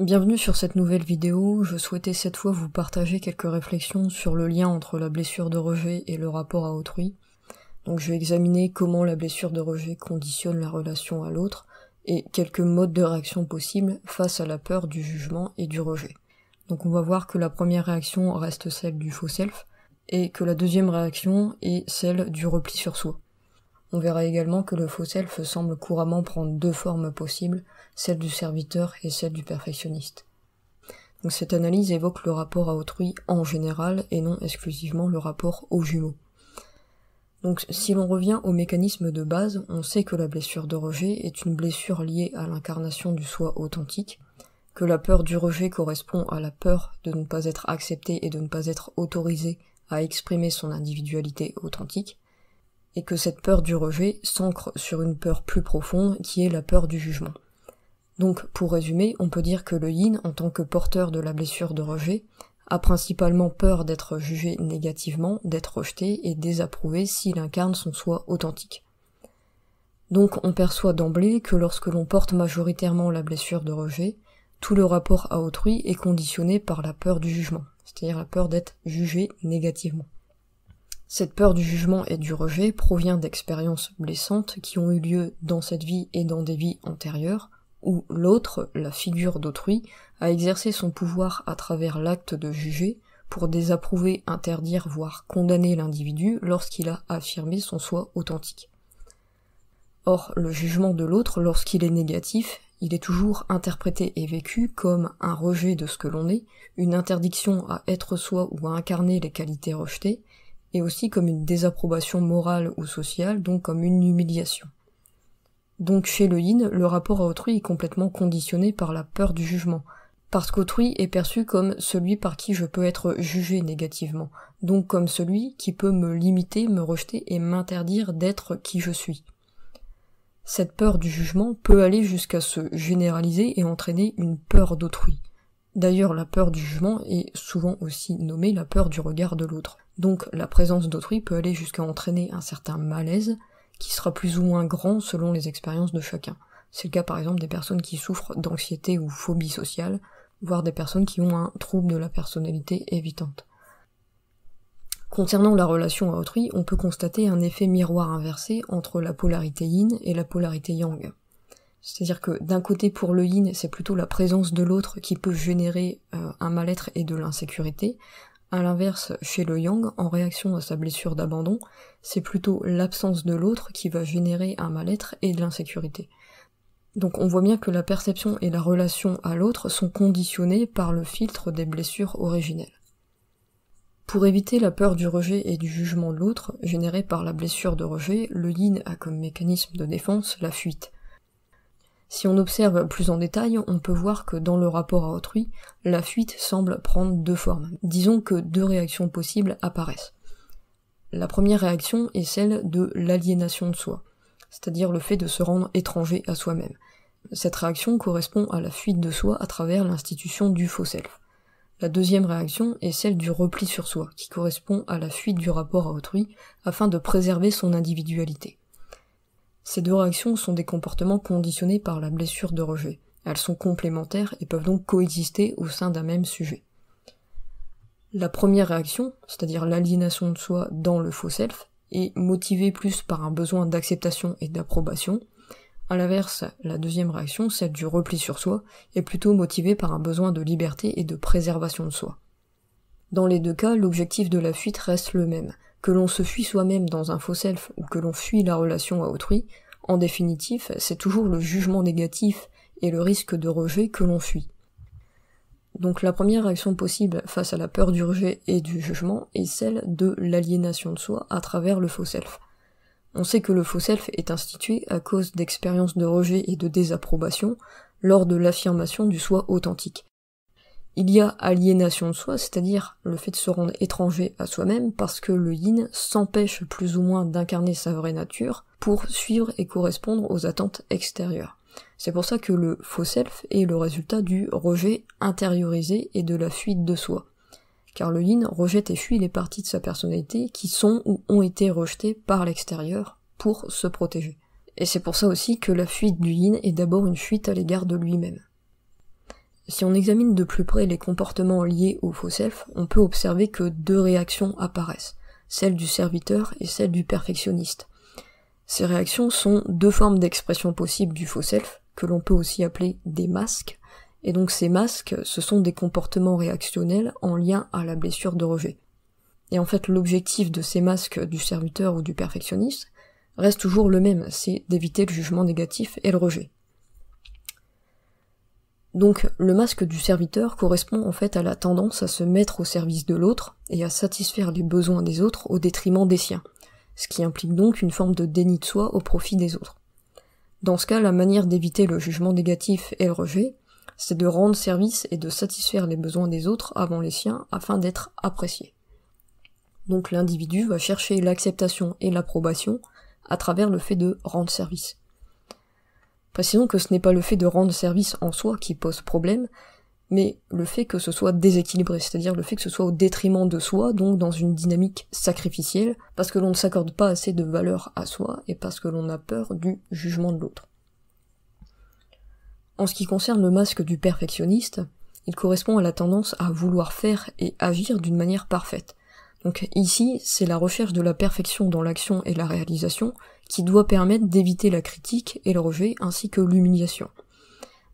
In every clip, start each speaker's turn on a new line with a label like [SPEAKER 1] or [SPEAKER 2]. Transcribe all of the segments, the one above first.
[SPEAKER 1] Bienvenue sur cette nouvelle vidéo. Je souhaitais cette fois vous partager quelques réflexions sur le lien entre la blessure de rejet et le rapport à autrui. Donc je vais examiner comment la blessure de rejet conditionne la relation à l'autre et quelques modes de réaction possibles face à la peur du jugement et du rejet. Donc on va voir que la première réaction reste celle du faux self et que la deuxième réaction est celle du repli sur soi. On verra également que le faux self semble couramment prendre deux formes possibles, celle du serviteur et celle du perfectionniste. Donc cette analyse évoque le rapport à autrui en général et non exclusivement le rapport aux jumeaux. Donc si l'on revient au mécanisme de base, on sait que la blessure de rejet est une blessure liée à l'incarnation du soi authentique, que la peur du rejet correspond à la peur de ne pas être accepté et de ne pas être autorisé à exprimer son individualité authentique, et que cette peur du rejet s'ancre sur une peur plus profonde qui est la peur du jugement. Donc, pour résumer, on peut dire que le yin, en tant que porteur de la blessure de rejet, a principalement peur d'être jugé négativement, d'être rejeté et désapprouvé s'il incarne son soi authentique. Donc, on perçoit d'emblée que lorsque l'on porte majoritairement la blessure de rejet, tout le rapport à autrui est conditionné par la peur du jugement, c'est-à-dire la peur d'être jugé négativement. Cette peur du jugement et du rejet provient d'expériences blessantes qui ont eu lieu dans cette vie et dans des vies antérieures, où l'autre, la figure d'autrui, a exercé son pouvoir à travers l'acte de juger pour désapprouver, interdire, voire condamner l'individu lorsqu'il a affirmé son soi authentique. Or, le jugement de l'autre, lorsqu'il est négatif, il est toujours interprété et vécu comme un rejet de ce que l'on est, une interdiction à être soi ou à incarner les qualités rejetées, et aussi comme une désapprobation morale ou sociale, donc comme une humiliation. Donc chez le yin, le rapport à autrui est complètement conditionné par la peur du jugement, parce qu'autrui est perçu comme celui par qui je peux être jugé négativement, donc comme celui qui peut me limiter, me rejeter et m'interdire d'être qui je suis. Cette peur du jugement peut aller jusqu'à se généraliser et entraîner une peur d'autrui. D'ailleurs, la peur du jugement est souvent aussi nommée la peur du regard de l'autre. Donc la présence d'autrui peut aller jusqu'à entraîner un certain malaise, qui sera plus ou moins grand selon les expériences de chacun. C'est le cas par exemple des personnes qui souffrent d'anxiété ou phobie sociale, voire des personnes qui ont un trouble de la personnalité évitante. Concernant la relation à autrui, on peut constater un effet miroir inversé entre la polarité yin et la polarité yang. C'est-à-dire que d'un côté pour le yin, c'est plutôt la présence de l'autre qui peut générer un mal-être et de l'insécurité. À l'inverse, chez le yang, en réaction à sa blessure d'abandon, c'est plutôt l'absence de l'autre qui va générer un mal-être et de l'insécurité. Donc on voit bien que la perception et la relation à l'autre sont conditionnées par le filtre des blessures originelles. Pour éviter la peur du rejet et du jugement de l'autre, générée par la blessure de rejet, le yin a comme mécanisme de défense la fuite. Si on observe plus en détail, on peut voir que dans le rapport à autrui, la fuite semble prendre deux formes. Disons que deux réactions possibles apparaissent. La première réaction est celle de l'aliénation de soi, c'est-à-dire le fait de se rendre étranger à soi-même. Cette réaction correspond à la fuite de soi à travers l'institution du faux self. La deuxième réaction est celle du repli sur soi, qui correspond à la fuite du rapport à autrui afin de préserver son individualité. Ces deux réactions sont des comportements conditionnés par la blessure de rejet. Elles sont complémentaires et peuvent donc coexister au sein d'un même sujet. La première réaction, c'est-à-dire l'aliénation de soi dans le faux self, est motivée plus par un besoin d'acceptation et d'approbation. À l'inverse, la deuxième réaction, celle du repli sur soi, est plutôt motivée par un besoin de liberté et de préservation de soi. Dans les deux cas, l'objectif de la fuite reste le même. Que l'on se fuit soi-même dans un faux self ou que l'on fuit la relation à autrui, en définitive, c'est toujours le jugement négatif et le risque de rejet que l'on fuit. Donc la première réaction possible face à la peur du rejet et du jugement est celle de l'aliénation de soi à travers le faux self. On sait que le faux self est institué à cause d'expériences de rejet et de désapprobation lors de l'affirmation du soi authentique. Il y a aliénation de soi, c'est-à-dire le fait de se rendre étranger à soi-même parce que le yin s'empêche plus ou moins d'incarner sa vraie nature pour suivre et correspondre aux attentes extérieures. C'est pour ça que le faux self est le résultat du rejet intériorisé et de la fuite de soi. Car le yin rejette et fuit les parties de sa personnalité qui sont ou ont été rejetées par l'extérieur pour se protéger. Et c'est pour ça aussi que la fuite du yin est d'abord une fuite à l'égard de lui-même. Si on examine de plus près les comportements liés au faux self, on peut observer que deux réactions apparaissent, celle du serviteur et celle du perfectionniste. Ces réactions sont deux formes d'expression possible du faux self, que l'on peut aussi appeler des masques, et donc ces masques, ce sont des comportements réactionnels en lien à la blessure de rejet. Et en fait, l'objectif de ces masques du serviteur ou du perfectionniste reste toujours le même, c'est d'éviter le jugement négatif et le rejet. Donc le masque du serviteur correspond en fait à la tendance à se mettre au service de l'autre et à satisfaire les besoins des autres au détriment des siens, ce qui implique donc une forme de déni de soi au profit des autres. Dans ce cas, la manière d'éviter le jugement négatif et le rejet, c'est de rendre service et de satisfaire les besoins des autres avant les siens afin d'être apprécié. Donc l'individu va chercher l'acceptation et l'approbation à travers le fait de rendre service. Précisons que ce n'est pas le fait de rendre service en soi qui pose problème, mais le fait que ce soit déséquilibré, c'est-à-dire le fait que ce soit au détriment de soi, donc dans une dynamique sacrificielle, parce que l'on ne s'accorde pas assez de valeur à soi et parce que l'on a peur du jugement de l'autre. En ce qui concerne le masque du perfectionniste, il correspond à la tendance à vouloir faire et agir d'une manière parfaite. Donc ici, c'est la recherche de la perfection dans l'action et la réalisation qui doit permettre d'éviter la critique et le rejet ainsi que l'humiliation.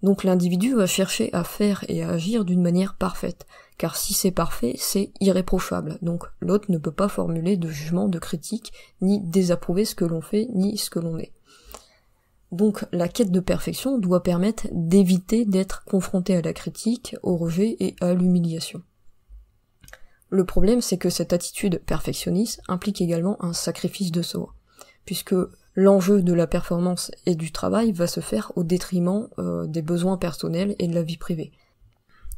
[SPEAKER 1] Donc l'individu va chercher à faire et à agir d'une manière parfaite, car si c'est parfait, c'est irréprochable, donc l'autre ne peut pas formuler de jugement, de critique, ni désapprouver ce que l'on fait, ni ce que l'on est. Donc la quête de perfection doit permettre d'éviter d'être confronté à la critique, au rejet et à l'humiliation. Le problème, c'est que cette attitude perfectionniste implique également un sacrifice de soi, puisque l'enjeu de la performance et du travail va se faire au détriment des besoins personnels et de la vie privée.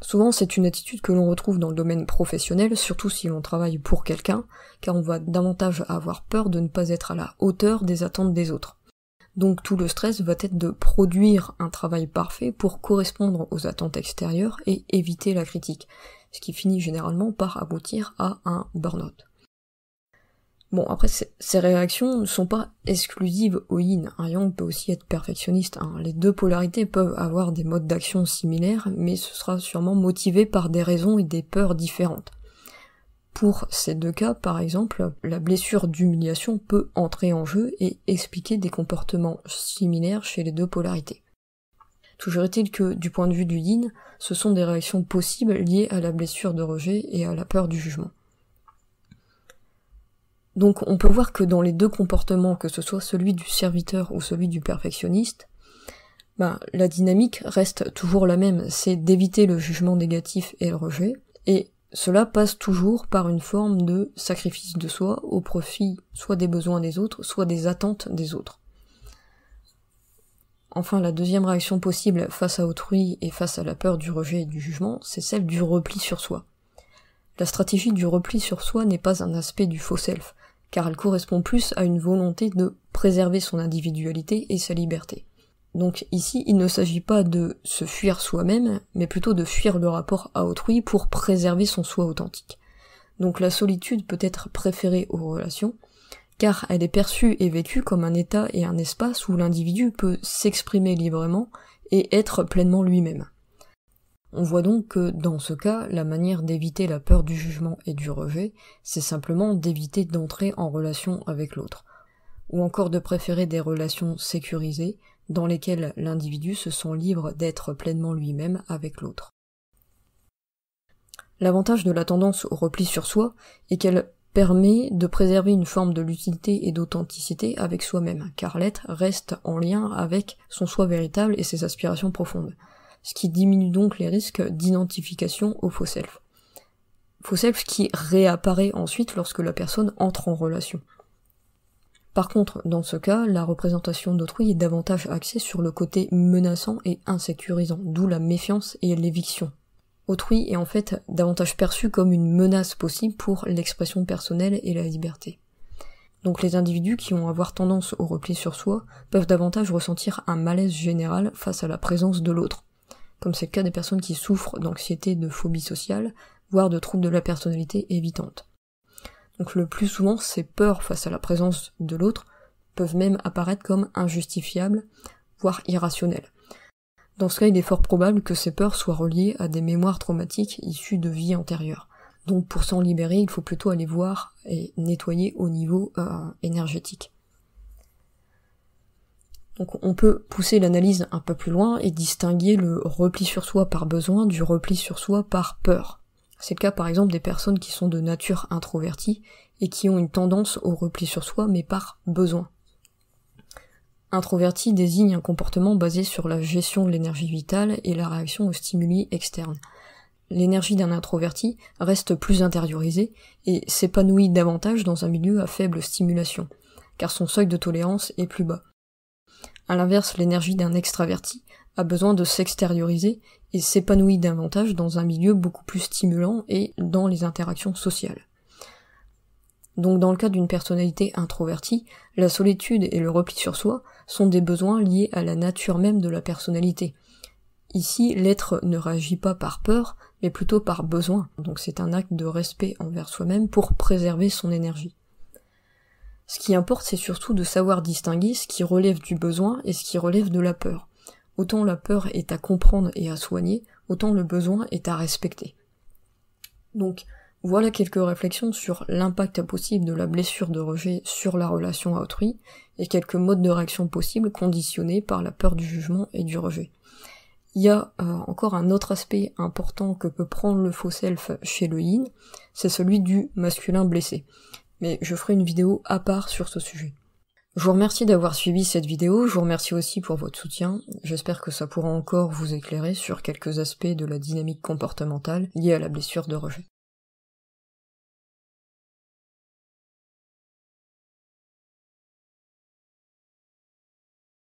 [SPEAKER 1] Souvent, c'est une attitude que l'on retrouve dans le domaine professionnel, surtout si l'on travaille pour quelqu'un, car on va davantage avoir peur de ne pas être à la hauteur des attentes des autres. Donc tout le stress va être de produire un travail parfait pour correspondre aux attentes extérieures et éviter la critique, ce qui finit généralement par aboutir à un burn-out. Bon, après, ces réactions ne sont pas exclusives au yin. Un yang peut aussi être perfectionniste. Les deux polarités peuvent avoir des modes d'action similaires, mais ce sera sûrement motivé par des raisons et des peurs différentes. Pour ces deux cas, par exemple, la blessure d'humiliation peut entrer en jeu et expliquer des comportements similaires chez les deux polarités. Toujours est-il que, du point de vue du yin, ce sont des réactions possibles liées à la blessure de rejet et à la peur du jugement. Donc on peut voir que dans les deux comportements, que ce soit celui du serviteur ou celui du perfectionniste, la dynamique reste toujours la même, c'est d'éviter le jugement négatif et le rejet, et cela passe toujours par une forme de sacrifice de soi au profit soit des besoins des autres, soit des attentes des autres. Enfin, la deuxième réaction possible face à autrui et face à la peur du rejet et du jugement, c'est celle du repli sur soi. La stratégie du repli sur soi n'est pas un aspect du faux self, car elle correspond plus à une volonté de préserver son individualité et sa liberté. Donc ici, il ne s'agit pas de se fuir soi-même, mais plutôt de fuir le rapport à autrui pour préserver son soi authentique. Donc la solitude peut être préférée aux relations, car elle est perçue et vécue comme un état et un espace où l'individu peut s'exprimer librement et être pleinement lui-même. On voit donc que, dans ce cas, la manière d'éviter la peur du jugement et du rejet, c'est simplement d'éviter d'entrer en relation avec l'autre, ou encore de préférer des relations sécurisées, dans lesquelles l'individu se sent libre d'être pleinement lui-même avec l'autre. L'avantage de la tendance au repli sur soi est qu'elle permet de préserver une forme de lucidité et d'authenticité avec soi-même, car l'être reste en lien avec son soi véritable et ses aspirations profondes, ce qui diminue donc les risques d'identification au faux self. Faux self qui réapparaît ensuite lorsque la personne entre en relation. Par contre, dans ce cas, la représentation d'autrui est davantage axée sur le côté menaçant et insécurisant, d'où la méfiance et l'éviction. Autrui est en fait davantage perçu comme une menace possible pour l'expression personnelle et la liberté. Donc les individus qui vont avoir tendance au repli sur soi peuvent davantage ressentir un malaise général face à la présence de l'autre, comme c'est le cas des personnes qui souffrent d'anxiété, de phobie sociale, voire de troubles de la personnalité évitantes. Donc le plus souvent, ces peurs face à la présence de l'autre peuvent même apparaître comme injustifiables, voire irrationnelles. Dans ce cas, il est fort probable que ces peurs soient reliées à des mémoires traumatiques issues de vies antérieures. Donc pour s'en libérer, il faut plutôt aller voir et nettoyer au niveau énergétique. Donc on peut pousser l'analyse un peu plus loin et distinguer le repli sur soi par besoin du repli sur soi par peur. C'est le cas par exemple des personnes qui sont de nature introvertie et qui ont une tendance au repli sur soi mais par besoin. Introverti désigne un comportement basé sur la gestion de l'énergie vitale et la réaction aux stimuli externes. L'énergie d'un introverti reste plus intériorisée et s'épanouit davantage dans un milieu à faible stimulation, car son seuil de tolérance est plus bas. À l'inverse, l'énergie d'un extraverti a besoin de s'extérioriser et s'épanouit davantage dans un milieu beaucoup plus stimulant et dans les interactions sociales. Donc dans le cas d'une personnalité introvertie, la solitude et le repli sur soi sont des besoins liés à la nature même de la personnalité. Ici, l'être ne réagit pas par peur, mais plutôt par besoin, donc c'est un acte de respect envers soi-même pour préserver son énergie. Ce qui importe, c'est surtout de savoir distinguer ce qui relève du besoin et ce qui relève de la peur. Autant la peur est à comprendre et à soigner, autant le besoin est à respecter. Donc, voilà quelques réflexions sur l'impact possible de la blessure de rejet sur la relation à autrui, et quelques modes de réaction possibles conditionnés par la peur du jugement et du rejet. Il y a encore un autre aspect important que peut prendre le faux self chez le yin, c'est celui du masculin blessé. Mais je ferai une vidéo à part sur ce sujet. Je vous remercie d'avoir suivi cette vidéo, je vous remercie aussi pour votre soutien, j'espère que ça pourra encore vous éclairer sur quelques aspects de la dynamique comportementale liée à la blessure de rejet.